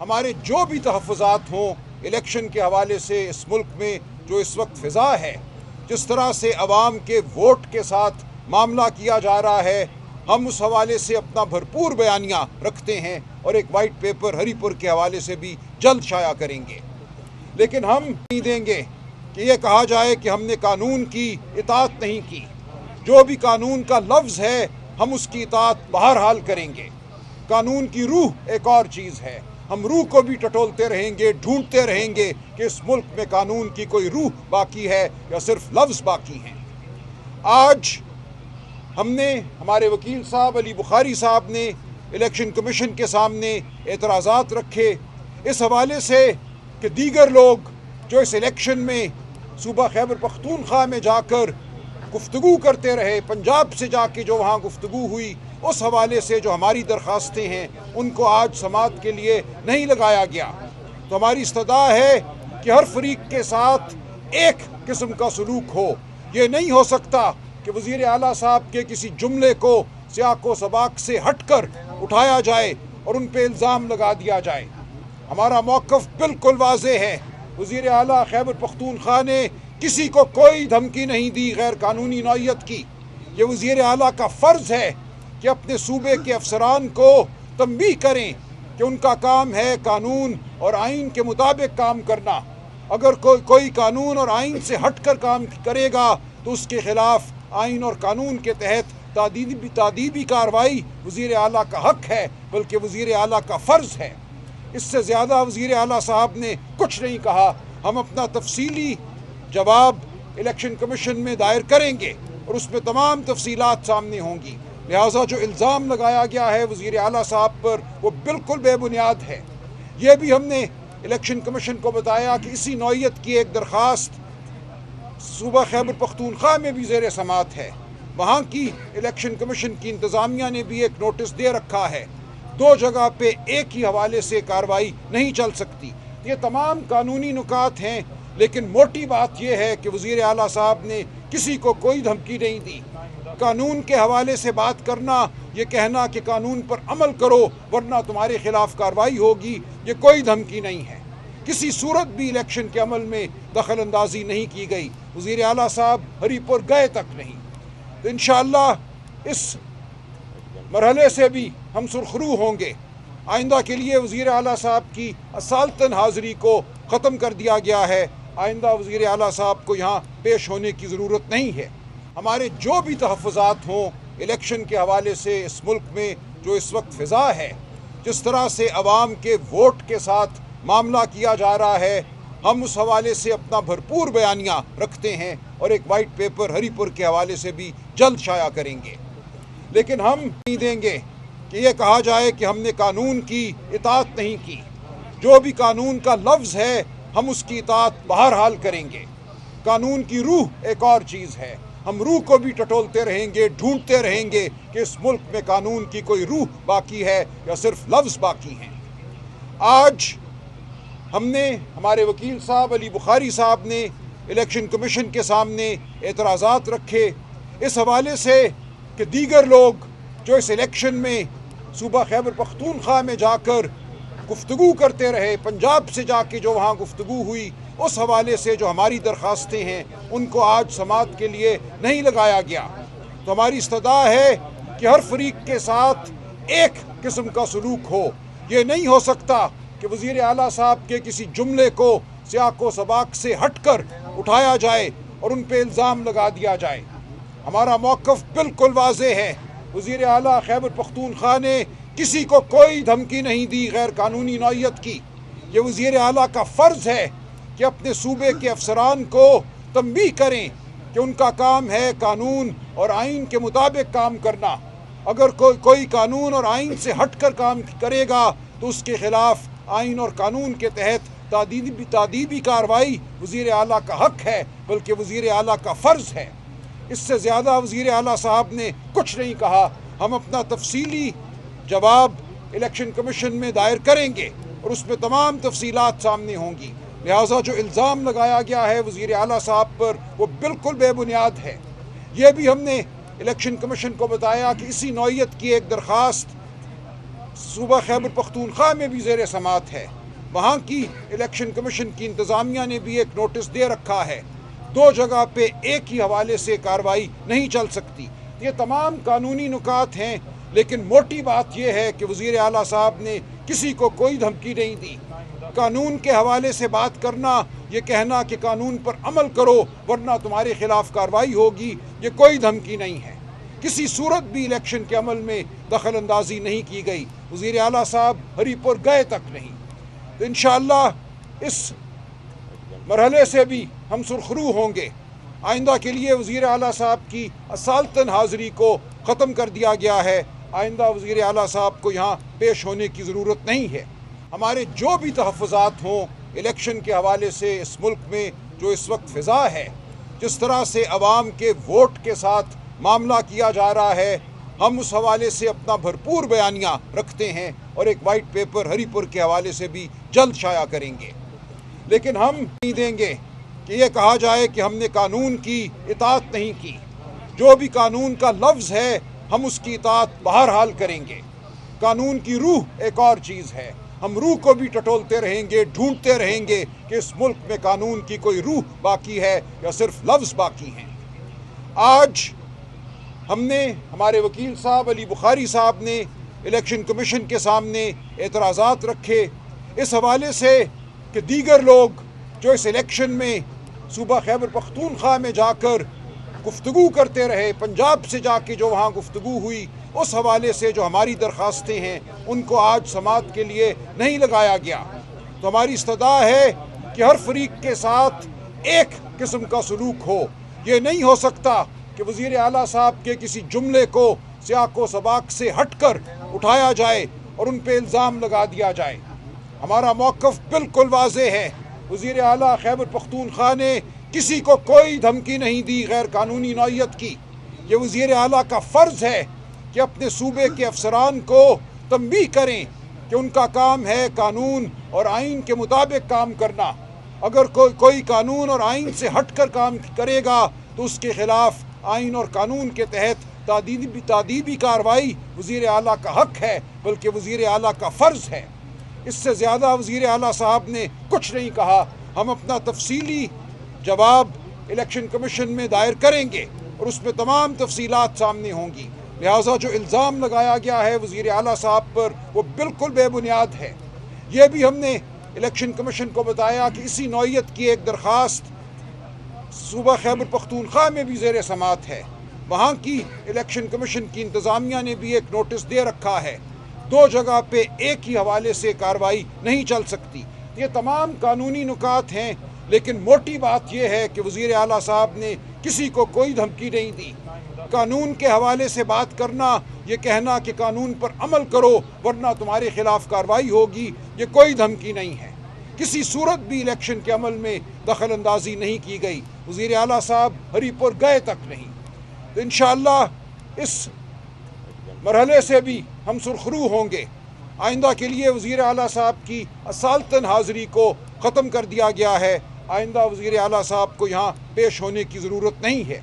ہمارے جو بھی تحفظات ہوں الیکشن کے حوالے سے اس ملک میں جو اس وقت فضا ہے، جس طرح سے عوام کے ووٹ کے ساتھ معاملہ کیا جا رہا ہے، ہم اس حوالے سے اپنا بھرپور بیانیہ رکھتے ہیں اور ایک وائٹ پیپر ہری پور کے حوالے سے بھی جلد شائع کریں گے۔ لیکن ہم نہیں دیں گے کہ یہ کہا جائے کہ ہم نے قانون کی اطاعت نہیں کی۔ جو بھی قانون کا لفظ ہے ہم اس کی اطاعت بہرحال کریں گے۔ قانون کی روح ایک اور چیز ہے، ہم روح کو بھی ٹٹولتے رہیں گے، ڈھونڈتے رہیں گے کہ اس ملک میں قانون کی کوئی روح باقی ہے یا صرف لفظ باقی ہیں۔ آج ہم نے ہمارے وکیل صاحب علی بخاری صاحب نے الیکشن کمیشن کے سامنے اعتراضات رکھے اس حوالے سے کہ دیگر لوگ جو اس الیکشن میں صوبہ خیبر پختونخوا میں جا کر گفتگو کرتے رہے، پنجاب سے جا کے جو وہاں گفتگو ہوئی، اس حوالے سے جو ہماری درخواستیں ہیں ان کو آج سماعت کے لیے نہیں لگایا گیا۔ تو ہماری استدعا ہے کہ ہر فریق کے ساتھ ایک قسم کا سلوک ہو۔ یہ نہیں ہو سکتا کہ وزیر اعلیٰ صاحب کے کسی جملے کو سیاق و سباق سے ہٹ کر اٹھایا جائے اور ان پہ الزام لگا دیا جائے۔ ہمارا موقف بالکل واضح ہے۔ وزیر اعلیٰ خیبر پختونخوا نے کسی کو کوئی دھمکی نہیں دی غیر قانونی نوعیت کی۔ یہ وزیر اعلیٰ کا فرض ہے کہ اپنے صوبے کے افسران کو تنبیہ کریں کہ ان کا کام ہے قانون اور آئین کے مطابق کام کرنا۔ اگر کوئی قانون اور آئین سے ہٹ کر کام کرے گا تو اس کے خلاف آئین اور قانون کے تحت تادیبی کارروائی وزیر اعلیٰ کا حق ہے، بلکہ وزیر اعلیٰ کا فرض ہے۔ اس سے زیادہ وزیر اعلیٰ صاحب نے کچھ نہیں کہا۔ ہم اپنا تفصیلی جواب الیکشن کمیشن میں دائر کریں گے اور اس میں تمام تفصیلات سامنے ہوں گی۔ لہٰذا جو الزام لگایا گیا ہے وزیر اعلیٰ صاحب پر وہ بالکل بے بنیاد ہے۔ یہ بھی ہم نے الیکشن کمیشن کو بتایا کہ اسی نوعیت کی ایک درخواست صوبہ خیبر پختونخوا میں بھی زیر سماعت ہے۔ وہاں کی الیکشن کمیشن کی انتظامیہ نے بھی ایک نوٹس دے رکھا ہے۔ دو جگہ پہ ایک ہی حوالے سے کارروائی نہیں چل سکتی۔ یہ تمام قانونی نکات ہیں، لیکن موٹی بات یہ ہے کہ وزیر اعلیٰ صاحب نے کسی کو کوئی دھمکی نہیں دی۔ قانون کے حوالے سے بات کرنا، یہ کہنا کہ قانون پر عمل کرو ورنہ تمہارے خلاف کارروائی ہوگی، یہ کوئی دھمکی نہیں ہے۔ کسی صورت بھی الیکشن کے عمل میں دخل اندازی نہیں کی گئی۔ وزیر اعلیٰ صاحب ہری پور گئے تک نہیں۔ تو انشاءاللہ اس مرحلے سے بھی ہم سرخرو ہوں گے۔ آئندہ کے لیے وزیر اعلیٰ صاحب کی اصالتاً حاضری کو ختم کر دیا گیا ہے۔ آئندہ وزیر اعلیٰ صاحب کو یہاں پیش ہونے کی ضرورت نہیں ہے۔ ہمارے جو بھی تحفظات ہوں الیکشن کے حوالے سے اس ملک میں جو اس وقت فضا ہے، جس طرح سے عوام کے ووٹ کے ساتھ معاملہ کیا جا رہا ہے، ہم اس حوالے سے اپنا بھرپور بیانیہ رکھتے ہیں اور ایک وائٹ پیپر ہری پور کے حوالے سے بھی جلد شائع کریں گے۔ لیکن ہم نہیں دیں گے کہ یہ کہا جائے کہ ہم نے قانون کی اطاعت نہیں کی۔ جو بھی قانون کا لفظ ہے ہم اس کی اطاعت بہرحال کریں گے۔ قانون کی روح ایک اور چیز ہے، ہم روح کو بھی ٹٹولتے رہیں گے، ڈھونڈتے رہیں گے کہ اس ملک میں قانون کی کوئی روح باقی ہے یا صرف لفظ باقی ہیں۔ آج ہم نے ہمارے وکیل صاحب علی بخاری صاحب نے الیکشن کمیشن کے سامنے اعتراضات رکھے اس حوالے سے کہ دیگر لوگ جو اس الیکشن میں صوبہ خیبر پختونخوا میں جا کر گفتگو کرتے رہے، پنجاب سے جا کے جو وہاں گفتگو ہوئی، اس حوالے سے جو ہماری درخواستیں ہیں ان کو آج سماعت کے لیے نہیں لگایا گیا۔ تو ہماری استدعا ہے کہ ہر فریق کے ساتھ ایک قسم کا سلوک ہو۔ یہ نہیں ہو سکتا کہ وزیر اعلیٰ صاحب کے کسی جملے کو سیاق و سباق سے ہٹ کر اٹھایا جائے اور ان پہ الزام لگا دیا جائے۔ ہمارا موقف بالکل واضح ہے۔ وزیر اعلیٰ خیبر پختونخوا نے کسی کو کوئی دھمکی نہیں دی غیر قانونی نوعیت کی۔ یہ وزیر اعلیٰ کا فرض ہے کہ اپنے صوبے کے افسران کو تنبیہ کریں کہ ان کا کام ہے قانون اور آئین کے مطابق کام کرنا۔ اگر کوئی قانون اور آئین سے ہٹ کر کام کرے گا تو اس کے خلاف آئین اور قانون کے تحت تادیبی کارروائی وزیر اعلیٰ کا حق ہے، بلکہ وزیر اعلیٰ کا فرض ہے۔ اس سے زیادہ وزیر اعلیٰ صاحب نے کچھ نہیں کہا۔ ہم اپنا تفصیلی جواب الیکشن کمیشن میں دائر کریں گے اور اس میں تمام تفصیلات سامنے ہوں گی۔ لہٰذا جو الزام لگایا گیا ہے وزیر اعلیٰ صاحب پر وہ بالکل بے بنیاد ہے۔ یہ بھی ہم نے الیکشن کمیشن کو بتایا کہ اسی نوعیت کی ایک درخواست صوبہ خیبر پختونخوا میں بھی زیر سماعت ہے، وہاں کی الیکشن کمیشن کی انتظامیہ نے بھی ایک نوٹس دے رکھا ہے۔ دو جگہ پہ ایک ہی حوالے سے کارروائی نہیں چل سکتی۔ یہ تمام قانونی نکات ہیں، لیکن موٹی بات یہ ہے کہ وزیر اعلیٰ صاحب نے کسی کو کوئی دھمکی نہیں دی۔ قانون کے حوالے سے بات کرنا، یہ کہنا کہ قانون پر عمل کرو ورنہ تمہارے خلاف کارروائی ہوگی، یہ کوئی دھمکی نہیں ہے۔ کسی صورت بھی الیکشن کے عمل میں دخل اندازی نہیں کی گئی۔ وزیر اعلیٰ صاحب ہری پور گئے تک نہیں۔ تو انشاءاللہ اس مرحلے سے بھی ہم سرخرو ہوں گے۔ آئندہ کے لیے وزیر اعلیٰ صاحب کی اصالتاً حاضری کو ختم کر دیا گیا ہے۔ آئندہ وزیر اعلیٰ صاحب کو یہاں پیش ہونے کی ضرورت نہیں ہے۔ ہمارے جو بھی تحفظات ہوں الیکشن کے حوالے سے اس ملک میں جو اس وقت فضا ہے، جس طرح سے عوام کے ووٹ کے ساتھ معاملہ کیا جا رہا ہے، ہم اس حوالے سے اپنا بھرپور بیانیہ رکھتے ہیں اور ایک وائٹ پیپر ہری پور کے حوالے سے بھی جلد شائع کریں گے۔ لیکن ہم نہیں دیں گے کہ یہ کہا جائے کہ ہم نے قانون کی اطاعت نہیں کی۔ جو بھی قانون کا لفظ ہے ہم اس کی اطاعت بہرحال کریں گے۔ قانون کی روح ایک اور چیز ہے، ہم روح کو بھی ٹٹولتے رہیں گے، ڈھونڈتے رہیں گے کہ اس ملک میں قانون کی کوئی روح باقی ہے یا صرف لفظ باقی ہیں۔ آج ہم نے، ہمارے وکیل صاحب علی بخاری صاحب نے الیکشن کمیشن کے سامنے اعتراضات رکھے اس حوالے سے کہ دیگر لوگ جو اس الیکشن میں صوبہ خیبر پختونخوا میں جا کر گفتگو کرتے رہے، پنجاب سے جا کے جو وہاں گفتگو ہوئی، اس حوالے سے جو ہماری درخواستیں ہیں ان کو آج سماعت کے لیے نہیں لگایا گیا۔ تو ہماری استدعا ہے کہ ہر فریق کے ساتھ ایک قسم کا سلوک ہو۔ یہ نہیں ہو سکتا کہ وزیر اعلیٰ صاحب کے کسی جملے کو سیاق و سباق سے ہٹ کر اٹھایا جائے اور ان پہ الزام لگا دیا جائے۔ ہمارا موقف بالکل واضح ہے۔ وزیر اعلیٰ خیبر پختونخوا نے کسی کو کوئی دھمکی نہیں دی غیر قانونی نوعیت کی۔ یہ وزیر اعلیٰ کا فرض ہے کہ اپنے صوبے کے افسران کو تنبیہ کریں کہ ان کا کام ہے قانون اور آئین کے مطابق کام کرنا۔ اگر کوئی قانون اور آئین سے ہٹ کر کام کرے گا تو اس کے خلاف آئین اور قانون کے تحت تادیبی کارروائی وزیر اعلیٰ کا حق ہے، بلکہ وزیر اعلیٰ کا فرض ہے۔ اس سے زیادہ وزیر اعلیٰ صاحب نے کچھ نہیں کہا۔ ہم اپنا تفصیلی جواب الیکشن کمیشن میں دائر کریں گے اور اس میں تمام تفصیلات سامنے ہوں گی۔ لہٰذا جو الزام لگایا گیا ہے وزیر اعلیٰ صاحب پر وہ بالکل بے بنیاد ہے۔ یہ بھی ہم نے الیکشن کمیشن کو بتایا کہ اسی نوعیت کی ایک درخواست صوبہ خیبر پختونخوا میں بھی زیر سماعت ہے، وہاں کی الیکشن کمیشن کی انتظامیہ نے بھی ایک نوٹس دے رکھا ہے۔ دو جگہ پہ ایک ہی حوالے سے کارروائی نہیں چل سکتی۔ یہ تمام قانونی نکات ہیں، لیکن موٹی بات یہ ہے کہ وزیر اعلیٰ صاحب نے کسی کو کوئی دھمکی نہیں دی۔ قانون کے حوالے سے بات کرنا، یہ کہنا کہ قانون پر عمل کرو ورنہ تمہارے خلاف کارروائی ہوگی، یہ کوئی دھمکی نہیں ہے۔ کسی صورت بھی الیکشن کے عمل میں دخل اندازی نہیں کی گئی۔ وزیر اعلیٰ صاحب ہری پور گئے تک نہیں۔ تو انشاءاللہ اس مرحلے سے بھی ہم سرخرو ہوں گے۔ آئندہ کے لیے وزیر اعلیٰ صاحب کی اصالتاً حاضری کو ختم کر دیا گیا ہے۔ آئندہ وزیر اعلیٰ صاحب کو یہاں پیش ہونے کی ضرورت نہیں ہے۔